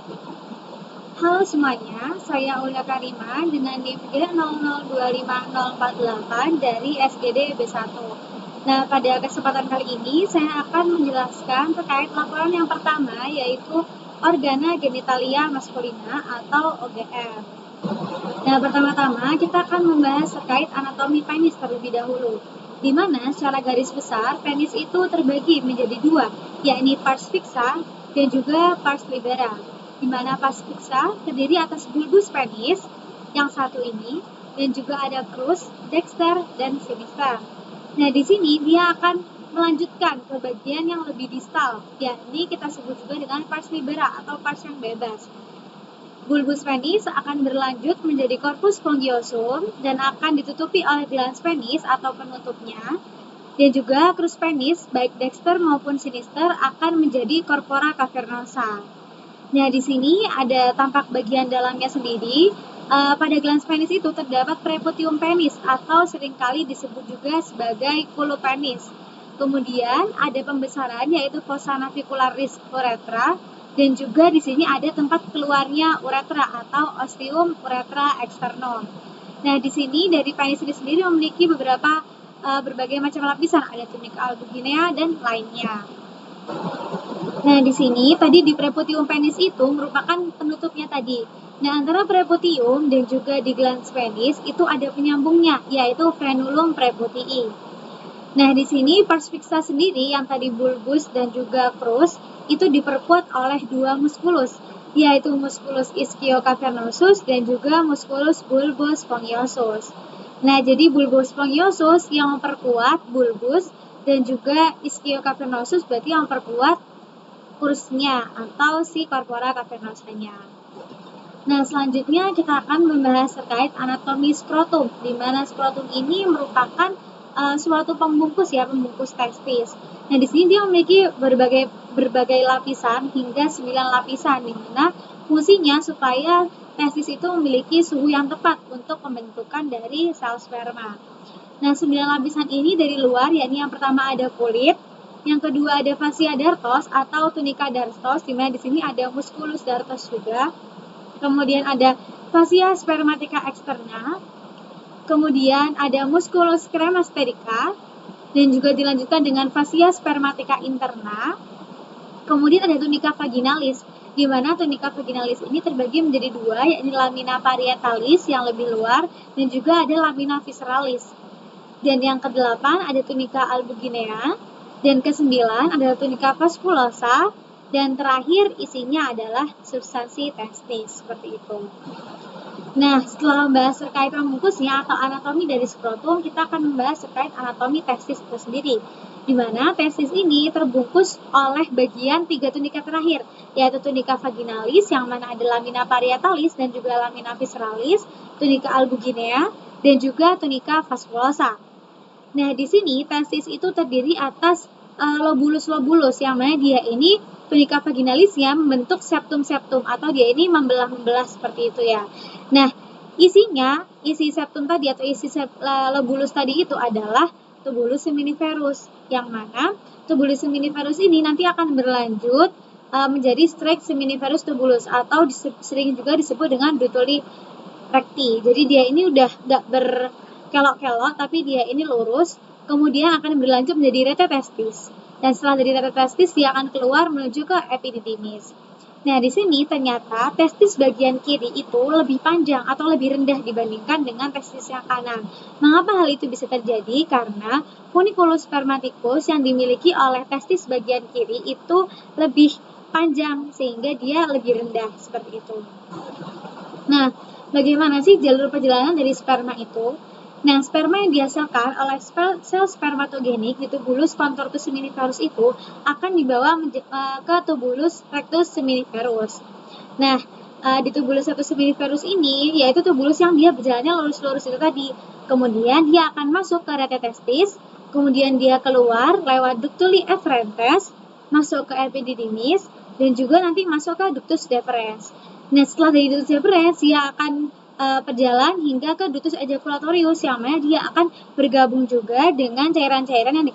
Halo semuanya, saya Ulia Karima dengan NIM 00250488 dari SGD B1. Nah, pada kesempatan kali ini saya akan menjelaskan terkait laporan yang pertama, yaitu organa genitalia maskulina atau OGM. Nah, pertama-tama kita akan membahas terkait anatomi penis terlebih dahulu, di mana secara garis besar penis itu terbagi menjadi dua, yakni pars fixa dan juga pars libera, di mana pars fixa terdiri atas bulbus penis yang satu ini dan juga ada crus, dexter, dan sinister. Nah, di sini dia akan melanjutkan ke bagian yang lebih distal, yakni kita sebut juga dengan pars libera atau pars yang bebas. Bulbus penis akan berlanjut menjadi corpus spongiosum dan akan ditutupi oleh glans penis atau penutupnya. Dan juga crus penis, baik dexter maupun sinister, akan menjadi corpora cavernosa. Nah, di sini ada tampak bagian dalamnya sendiri. Pada glans penis itu terdapat preputium penis atau seringkali disebut juga sebagai kulu penis. Kemudian ada pembesaran yaitu fossa navicularis uretra, dan juga di sini ada tempat keluarnya uretra atau ostium uretra externum. Nah, di sini dari penis ini sendiri memiliki berbagai macam lapisan, ada tunica albuginea dan lainnya. Nah, di sini tadi di preputium penis itu merupakan penutupnya tadi. Nah, antara preputium dan juga di glans penis itu ada penyambungnya, yaitu frenulum preputii. Nah, di sini pars fixa sendiri yang tadi bulbus dan juga crus itu diperkuat oleh dua muskulus, yaitu musculus ischiocavernosus dan juga musculus bulbus spongiosus. Nah, jadi bulbus spongiosus yang memperkuat bulbus dan juga ischiocavernosus berarti yang memperkuat crusnya atau si corpora cavernosanya. Nah, selanjutnya kita akan membahas terkait anatomi skrotum, di mana skrotum ini merupakan suatu pembungkus testis. Nah, di sini dia memiliki berbagai lapisan hingga 9 lapisan, di mana fungsinya supaya testis itu memiliki suhu yang tepat untuk pembentukan dari sel sperma. Nah, 9 lapisan ini dari luar, yakni yang pertama ada kulit, yang kedua ada fascia dartos atau tunica dartos, di mana di sini ada musculus dartos juga. Kemudian ada fascia spermatica externa, kemudian ada musculus cremasterica, dan juga dilanjutkan dengan fascia spermatica interna. Kemudian ada tunica vaginalis, di mana tunica vaginalis ini terbagi menjadi dua, yakni lamina parietalis yang lebih luar dan juga ada lamina visceralis. Dan yang kedelapan ada tunica albuginea, dan kesembilan adalah tunica vasculosa, dan terakhir isinya adalah substansi testis, seperti itu. Nah, setelah membahas terkait pembungkusnya atau anatomi dari skrotum, kita akan membahas terkait anatomi testis itu sendiri, di mana testis ini terbungkus oleh bagian 3 tunika terakhir, yaitu tunica vaginalis yang mana ada lamina parietalis dan juga lamina visceralis, tunica albuginea, dan juga tunica vasculosa. Nah, di sini testis itu terdiri atas lobulus-lobulus yang mana dia ini tunica vaginalisnya membentuk septum-septum atau dia ini membelah-membelah seperti itu ya. Nah, isi septum tadi atau lobulus tadi itu adalah tubulus seminiferus, yang mana tubulus seminiferus ini nanti akan berlanjut menjadi straight seminiferus tubulus atau sering juga disebut dengan Brutuli recti. Jadi dia ini udah nggak berkelok-kelok, tapi dia ini lurus, kemudian akan berlanjut menjadi rete testis. Dan setelah dari rete testis, dia akan keluar menuju ke epididymis. Nah, di sini ternyata testis bagian kiri itu lebih panjang atau lebih rendah dibandingkan dengan testis yang kanan. Mengapa hal itu bisa terjadi? Karena funiculus spermaticus yang dimiliki oleh testis bagian kiri itu lebih panjang, sehingga dia lebih rendah, seperti itu. Nah, bagaimana sih jalur perjalanan dari sperma itu? Nah, sperma yang dihasilkan oleh sel spermatogenik di tubulus contortus seminiferus itu akan dibawa ke tubulus rectus seminiferus. Nah, di tubulus rectus seminiferus ini, yaitu tubulus yang dia berjalannya lurus-lurus itu tadi. Kemudian dia akan masuk ke rete testis, kemudian dia keluar lewat ductuli efferentes, masuk ke epididymis, dan juga nanti masuk ke ductus deferens. Nah, setelah dari ductus deferens, dia akan berjalan hingga ke ductus ejaculatorius, yang mana dia akan bergabung juga dengan cairan-cairan yang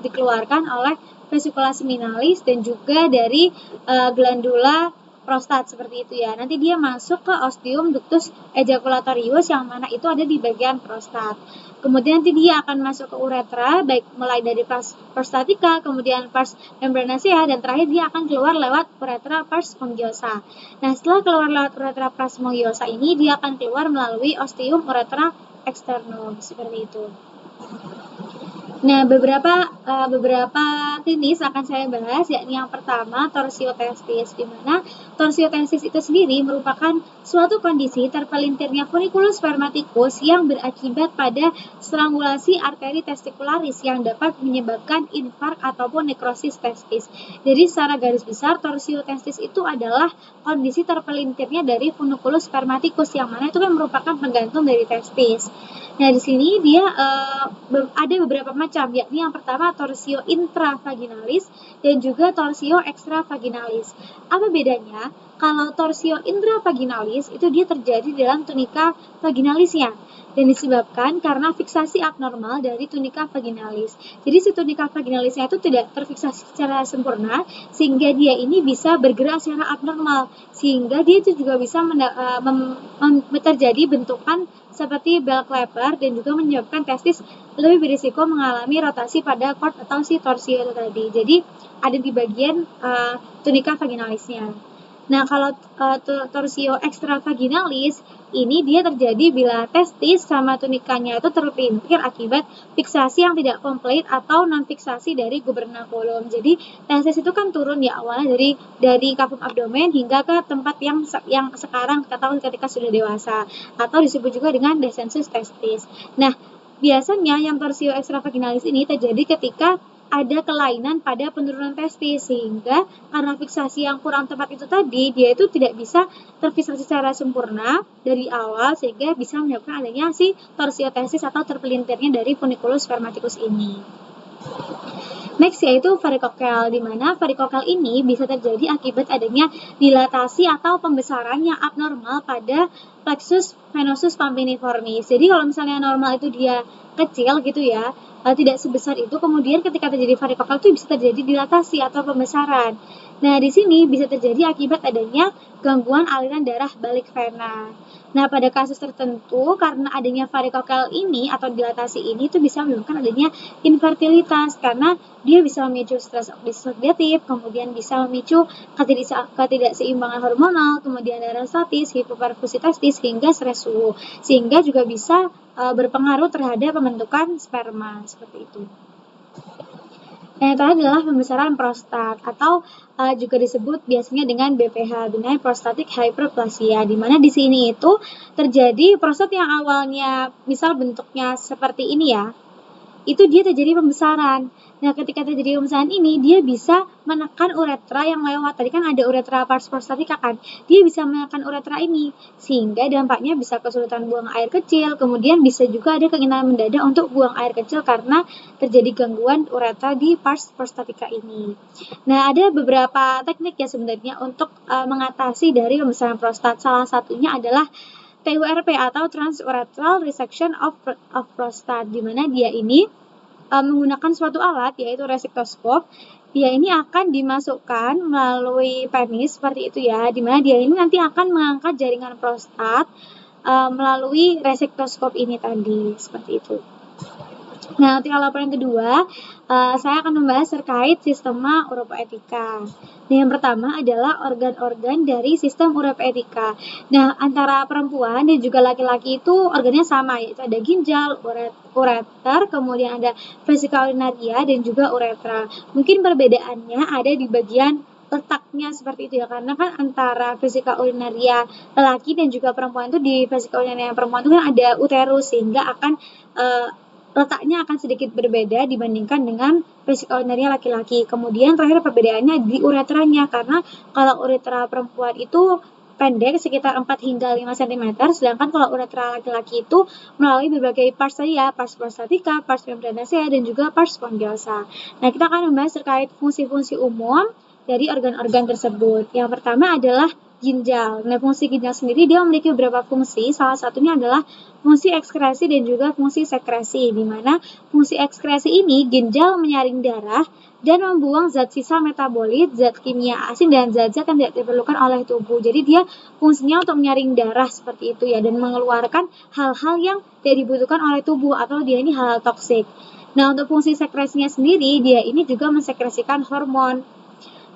dikeluarkan oleh vesicula seminalis dan juga dari glandula prostat seperti itu ya. Nanti dia masuk ke ostium ductus ejaculatorius yang mana itu ada di bagian prostat. Kemudian nanti dia akan masuk ke uretra, baik mulai dari pars prostatica, kemudian pars membranacea, dan terakhir dia akan keluar lewat uretra pars spongiosa. Nah, setelah keluar lewat uretra pars spongiosa ini, dia akan keluar melalui ostium uretra externum, seperti itu. Nah, beberapa klinis akan saya bahas, yakni yang pertama torsiotestis, di mana torsiotestis itu sendiri merupakan suatu kondisi terpelintirnya funiculus spermaticus yang berakibat pada strangulasi arteri testikularis yang dapat menyebabkan infark ataupun nekrosis testis. Jadi secara garis besar torsiotestis itu adalah kondisi terpelintirnya dari funiculus spermaticus yang mana itu kan merupakan penggantung dari testis. Nah, di sini dia ada beberapa macam, yakni yang pertama torsio intravaginalis dan juga torsio extravaginalis. Apa bedanya? Kalau torsio intravaginalis itu dia terjadi dalam tunika vaginalisnya dan disebabkan karena fiksasi abnormal dari tunika vaginalis. Jadi si tunika vaginalisnya itu tidak terfiksasi secara sempurna sehingga dia ini bisa bergerak secara abnormal, sehingga dia itu juga bisa terjadi bentukan seperti bell clapper dan juga menyebabkan testis lebih berisiko mengalami rotasi pada cord atau si torsio itu tadi. Jadi ada di bagian tunika vaginalisnya. Nah, kalau torsio extravaginalis ini dia terjadi bila testis sama tunikanya itu terpelintir akibat fiksasi yang tidak komplit atau non fiksasi dari gubernaculum. Jadi testis itu kan turun ya awalnya dari kafum abdomen hingga ke tempat yang sekarang kita tahu ketika sudah dewasa, atau disebut juga dengan descensus testis. Nah, biasanya yang torsio extravaginalis ini terjadi ketika ada kelainan pada penurunan testis, sehingga karena fiksasi yang kurang tepat itu tadi, dia itu tidak bisa terfiksasi secara sempurna dari awal, sehingga bisa menyebabkan adanya si torsiotestis atau terpelintirnya dari funiculus spermaticus ini. Next yaitu varikokel, di mana varikokel ini bisa terjadi akibat adanya dilatasi atau pembesaran yang abnormal pada plexus venosus pampiniformis. Jadi kalau misalnya normal itu dia kecil gitu ya, tidak sebesar itu, kemudian ketika terjadi varikokel itu bisa terjadi dilatasi atau pembesaran. Nah, di sini bisa terjadi akibat adanya gangguan aliran darah balik vena. Nah, pada kasus tertentu karena adanya varikokel ini atau dilatasi ini itu bisa menyebabkan adanya infertilitas karena dia bisa memicu stres oksidatif, kemudian bisa memicu ketidakseimbangan hormonal, kemudian darah statis, hipoperfusi testis hingga stres suhu, sehingga juga bisa berpengaruh terhadap pembentukan sperma seperti itu. Yang terakhir adalah pembesaran prostat atau juga disebut biasanya dengan BPH, benign prostatic hyperplasia, di mana di sini itu terjadi prostat yang awalnya misal bentuknya seperti ini ya, itu dia terjadi pembesaran. Nah, ketika terjadi pembesaran ini, dia bisa menekan uretra yang lewat. Tadi kan ada uretra pars prostatica kan. Dia bisa menekan uretra ini, sehingga dampaknya bisa kesulitan buang air kecil, kemudian bisa juga ada keinginan mendadak untuk buang air kecil karena terjadi gangguan uretra di pars prostatica ini. Nah, ada beberapa teknik ya sebenarnya untuk mengatasi dari pembesaran prostat. Salah satunya adalah TURP atau transurethral resection of prostate, di mana dia ini menggunakan suatu alat yaitu resiktoskop. Dia ini akan dimasukkan melalui penis seperti itu ya, di mana dia ini nanti akan mengangkat jaringan prostat melalui resiktoskop ini tadi, seperti itu. Nah, untuk laporan kedua, saya akan membahas terkait sistema uropoetika. Nah, yang pertama adalah organ-organ dari sistem uropoetika. Nah, antara perempuan dan juga laki-laki itu organnya sama, yaitu ada ginjal, ureter, kemudian ada vesika urinaria dan juga uretra. Mungkin perbedaannya ada di bagian letaknya seperti itu ya, karena kan antara vesika urinaria lelaki dan juga perempuan itu di vesika urinaria perempuan itu kan ada uterus, sehingga akan letaknya akan sedikit berbeda dibandingkan dengan vesika urinaria laki-laki. Kemudian terakhir perbedaannya di uretranya, karena kalau uretra perempuan itu pendek sekitar 4 hingga 5 cm, sedangkan kalau uretra laki-laki itu melalui berbagai pars tadi ya, pars prostatica, pars membranacea, dan juga pars spongiosa. Nah, kita akan membahas terkait fungsi-fungsi umum dari organ-organ tersebut. Yang pertama adalah ginjal. Nah, fungsi ginjal sendiri dia memiliki beberapa fungsi, salah satunya adalah fungsi ekskresi dan juga fungsi sekresi, di mana fungsi ekskresi ini ginjal menyaring darah dan membuang zat sisa metabolit, zat kimia asing, dan zat-zat yang tidak diperlukan oleh tubuh. Jadi dia fungsinya untuk menyaring darah seperti itu ya, dan mengeluarkan hal-hal yang tidak dibutuhkan oleh tubuh atau dia ini hal-hal toksik. Nah, untuk fungsi sekresinya sendiri, dia ini juga mensekresikan hormon.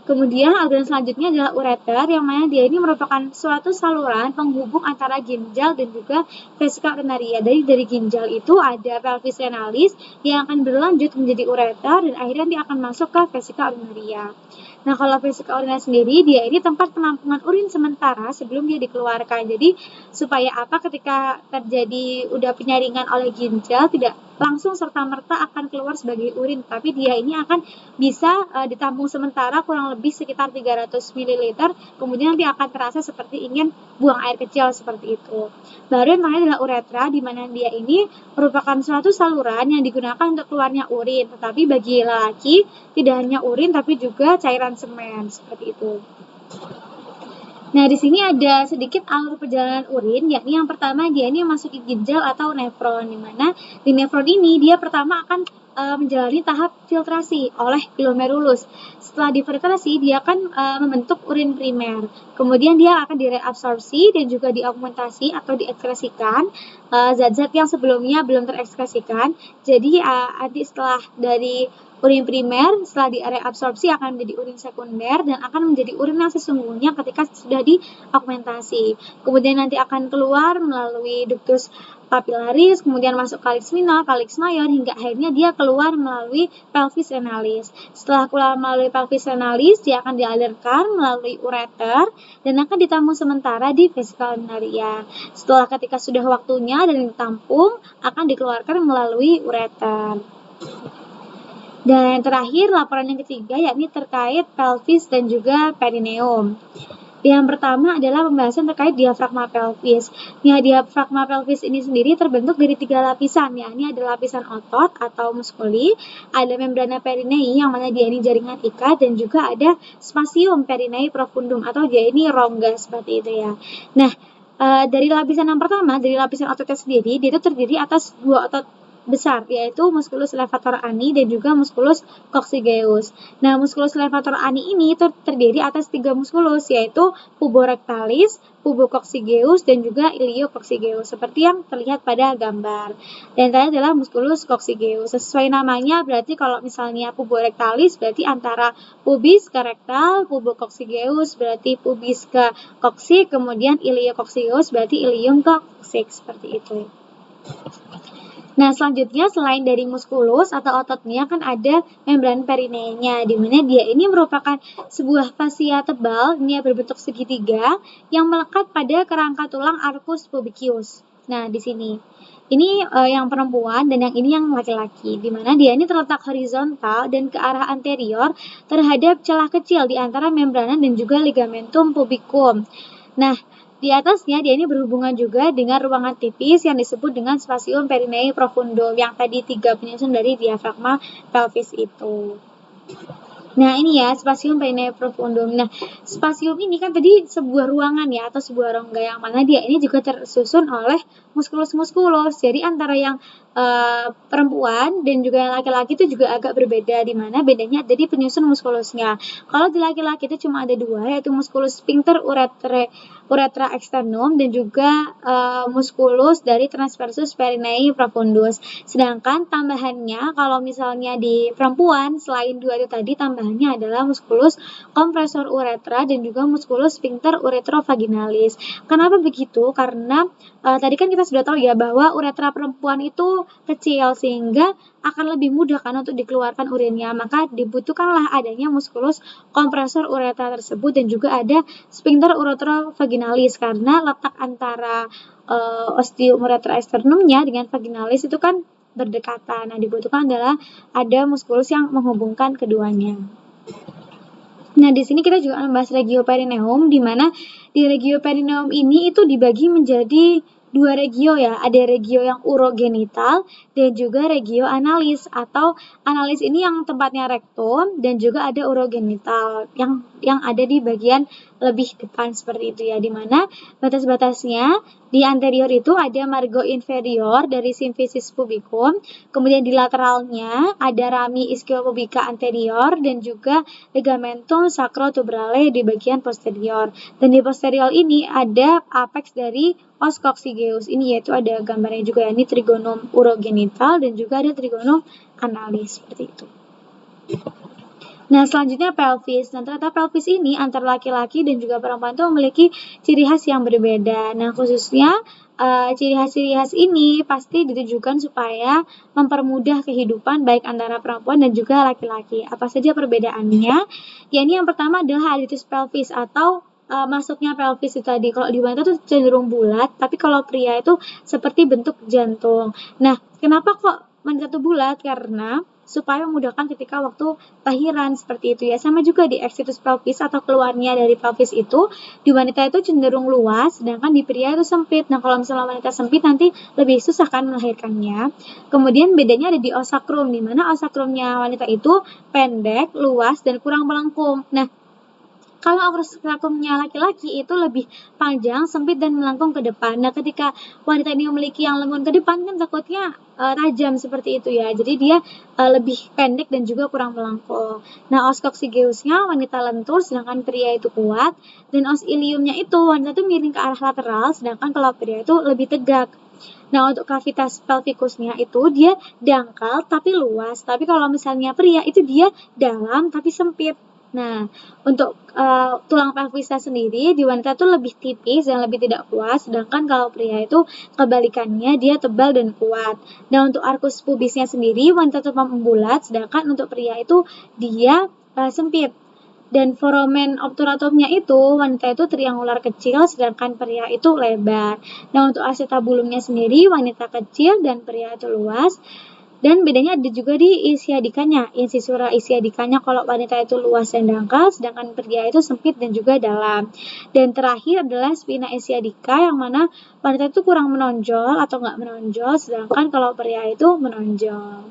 Kemudian organ selanjutnya adalah ureter, yang mana dia ini merupakan suatu saluran penghubung antara ginjal dan juga vesika urinaria. Dari ginjal itu ada pelvis renalis yang akan berlanjut menjadi ureter dan akhirnya dia akan masuk ke vesika urinaria. Nah, kalau vesika urinaria sendiri, dia ini tempat penampungan urin sementara sebelum dia dikeluarkan. Jadi, supaya apa, ketika terjadi udah penyaringan oleh ginjal, tidak langsung serta-merta akan keluar sebagai urin, tapi dia ini akan bisa ditampung sementara kurang lebih sekitar 300 ml, kemudian nanti akan terasa seperti ingin buang air kecil seperti itu. Baru yang terakhir adalah uretra, di mana dia ini merupakan suatu saluran yang digunakan untuk keluarnya urin, tetapi bagi lelaki tidak hanya urin tapi juga cairan semen seperti itu. Nah, di sini ada sedikit alur perjalanan urin, yakni yang pertama dia ini memasuki ginjal atau nefron, di mana di nefron ini dia pertama akan menjalani tahap filtrasi oleh glomerulus. Setelah difiltrasi, dia akan membentuk urin primer. Kemudian dia akan direabsorpsi dan juga diaugmentasi atau diekskresikan zat-zat yang sebelumnya belum terekskresikan. Jadi nanti setelah dari urin primer, setelah direabsorpsi akan menjadi urin sekunder dan akan menjadi urin yang sesungguhnya ketika sudah diaugmentasi. Kemudian nanti akan keluar melalui ductus papilaris, kemudian masuk kalix minor, kalix mayor, hingga akhirnya dia keluar melalui pelvis renalis. Setelah keluar melalui pelvis renalis, dia akan dialirkan melalui ureter dan akan ditampung sementara di vesika urinaria. Setelah ketika sudah waktunya dan ditampung, akan dikeluarkan melalui ureter. Dan terakhir, laporan yang ketiga yakni terkait pelvis dan juga perineum. Yang pertama adalah pembahasan terkait diafragma pelvis. Nah, diafragma pelvis ini sendiri terbentuk dari 3 lapisan, yakni ada lapisan otot atau muskuli, ada membrana perinei yang mana dia ini jaringan ikat, dan juga ada spasium perinei profundum atau dia ini rongga seperti itu ya. Nah, dari lapisan yang pertama, dari lapisan ototnya sendiri, dia itu terdiri atas 2 otot besar, yaitu musculus levator ani dan juga musculus coccygeus. Nah, musculus levator ani ini terdiri atas 3 musculus, yaitu puborectalis, pubococcygeus, dan juga iliococcygeus, seperti yang terlihat pada gambar. Dan tadi adalah musculus coccygeus. Sesuai namanya, berarti kalau misalnya puborectalis berarti antara pubis ke rektal, pubococcygeus berarti pubis ke koksik, kemudian iliococcygeus berarti ilium ke koksik, seperti itu. Nah, selanjutnya selain dari muskulus atau ototnya kan ada membran perineinya, di mana dia ini merupakan sebuah fascia tebal, ini berbentuk segitiga yang melekat pada kerangka tulang arcus pubicius. Nah, di sini. Ini yang perempuan dan yang ini yang laki-laki, di mana dia ini terletak horizontal dan ke arah anterior terhadap celah kecil di antara membrana dan juga ligamentum pubicum. Nah, di atasnya dia ini berhubungan juga dengan ruangan tipis yang disebut dengan spasium perinei profundum yang tadi 3 penyusun dari diafragma pelvis itu. Nah, ini ya spasium perinei profundum. Nah, spasium ini kan tadi sebuah ruangan ya atau sebuah rongga yang mana dia ini juga tersusun oleh muskulus-muskulus. Jadi antara yang perempuan dan juga yang laki-laki itu juga agak berbeda, di mana bedanya ada di penyusun muskulusnya. Kalau di laki-laki itu cuma ada 2, yaitu musculus sphincter uretra externum dan juga musculus dari transversus perinei profundus. Sedangkan tambahannya kalau misalnya di perempuan selain 2 itu tadi, tambahannya adalah musculus kompresor uretra dan juga musculus sphincter uretrovaginalis. Kenapa begitu? Karena tadi kan kita sudah tahu ya bahwa uretra perempuan itu kecil sehingga akan lebih mudah kan untuk dikeluarkan urinnya, maka dibutuhkanlah adanya musculus kompresor uretra tersebut dan juga ada sphincter uretrovaginalis karena letak antara ostium uretra externumnya dengan vaginalis itu kan berdekatan. Nah, dibutuhkan adalah ada muskulus yang menghubungkan keduanya. Nah, di sini kita juga membahas regioperineum, di mana di regioperineum ini itu dibagi menjadi 2 regio ya, ada regio yang urogenital dan juga regio analis, atau analis ini yang tempatnya rektum dan juga ada urogenital yang yang ada di bagian lebih depan seperti itu ya, di mana batas-batasnya di anterior itu ada margo inferior dari simfisis pubicum, kemudian di lateralnya ada rami ischiopubica anterior dan juga ligamentum sacrotuberale di bagian posterior. Dan di posterior ini ada apex dari os coccygeus ini, yaitu ada gambarnya juga ya, ini trigonum urogenital dan juga ada trigonum analis seperti itu. Nah, selanjutnya pelvis. Nah, ternyata pelvis ini antara laki-laki dan juga perempuan itu memiliki ciri khas yang berbeda. Nah, khususnya ciri khas ini pasti ditujukan supaya mempermudah kehidupan baik antara perempuan dan juga laki-laki. Apa saja perbedaannya? Ya, ini yang pertama adalah hiatus pelvis atau masuknya pelvis itu tadi. Kalau di wanita itu cenderung bulat, tapi kalau pria itu seperti bentuk jantung. Nah, kenapa kok wanita itu bulat? Karena supaya memudahkan ketika waktu lahiran seperti itu ya. Sama juga di exitus pelvis atau keluarnya dari pelvis itu di wanita itu cenderung luas, sedangkan di pria itu sempit. Nah, kalau misalnya wanita sempit nanti lebih susah kan melahirkannya. Kemudian bedanya ada di os sacrum, di mana os sacrumnya wanita itu pendek, luas dan kurang melengkung. Nah, kalau os sacrumnya laki-laki itu lebih panjang, sempit dan melengkung ke depan. Nah, ketika wanita ini memiliki yang lengan ke depan kan takutnya tajam seperti itu ya. Jadi dia lebih pendek dan juga kurang melengkung. Nah, os coccygeusnya wanita lentur sedangkan pria itu kuat, dan os iliumnya itu wanita itu miring ke arah lateral sedangkan kalau pria itu lebih tegak. Nah, untuk kavitas pelvikusnya itu dia dangkal tapi luas. Tapi kalau misalnya pria itu dia dalam tapi sempit. Nah, untuk tulang pelvisnya sendiri di wanita itu lebih tipis dan lebih tidak kuat, sedangkan kalau pria itu kebalikannya dia tebal dan kuat. Nah, untuk arkus pubisnya sendiri wanita itu membulat, sedangkan untuk pria itu dia sempit. Dan foramen obturatumnya itu wanita itu triangular kecil, sedangkan pria itu lebar. Nah, untuk acetabulumnya sendiri wanita kecil dan pria itu luas. Dan bedanya ada juga di isiadikanya. Incisura isiadikanya kalau wanita itu luas dan dangkal, sedangkan pria itu sempit dan juga dalam. Dan terakhir adalah spina isiadika yang mana wanita itu kurang menonjol atau nggak menonjol, sedangkan kalau pria itu menonjol.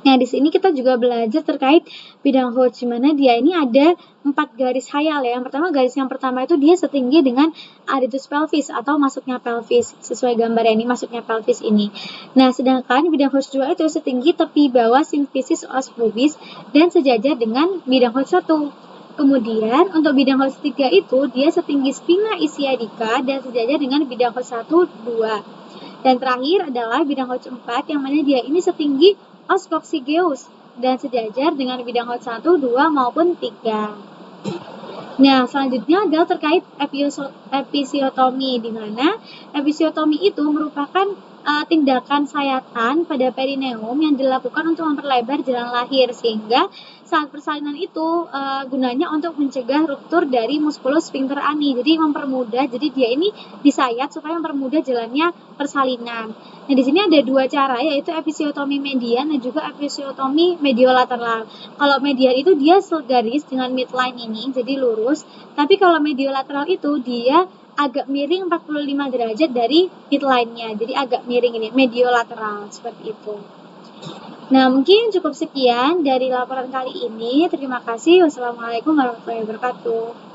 Nah, di sini kita juga belajar terkait bidang Hodge, di mana dia ini ada 4 garis hayal ya. Yang pertama, garis yang pertama itu dia setinggi dengan aritus pelvis atau masuknya pelvis. Sesuai gambar ini masuknya pelvis ini. Nah, sedangkan bidang Hodge 2 itu setinggi tepi bawah simfisis os pubis dan sejajar dengan bidang Hodge 1. Kemudian untuk bidang Hodge 3 itu dia setinggi spina isiadica dan sejajar dengan bidang Hodge 1, 2. Dan terakhir adalah bidang Hodge 4 yang mana dia ini setinggi os coccygeus dan sejajar dengan bidang Hodge 1, 2 maupun 3. Nah, selanjutnya adalah terkait episiotomi, di mana episiotomi itu merupakan tindakan sayatan pada perineum yang dilakukan untuk memperlebar jalan lahir, sehingga saat persalinan itu gunanya untuk mencegah ruptur dari musculus sphincter ani, jadi mempermudah, jadi dia ini disayat supaya mempermudah jalannya persalinan. Nah, di sini ada 2 cara, yaitu episiotomi median dan juga episiotomi mediolateral. Kalau median itu dia segaris dengan midline ini, jadi lurus. Tapi kalau mediolateral itu dia agak miring 45 derajat dari midline-nya. Jadi agak miring ini, mediolateral seperti itu. Nah, mungkin cukup sekian dari laporan kali ini. Terima kasih. Wassalamualaikum warahmatullahi wabarakatuh.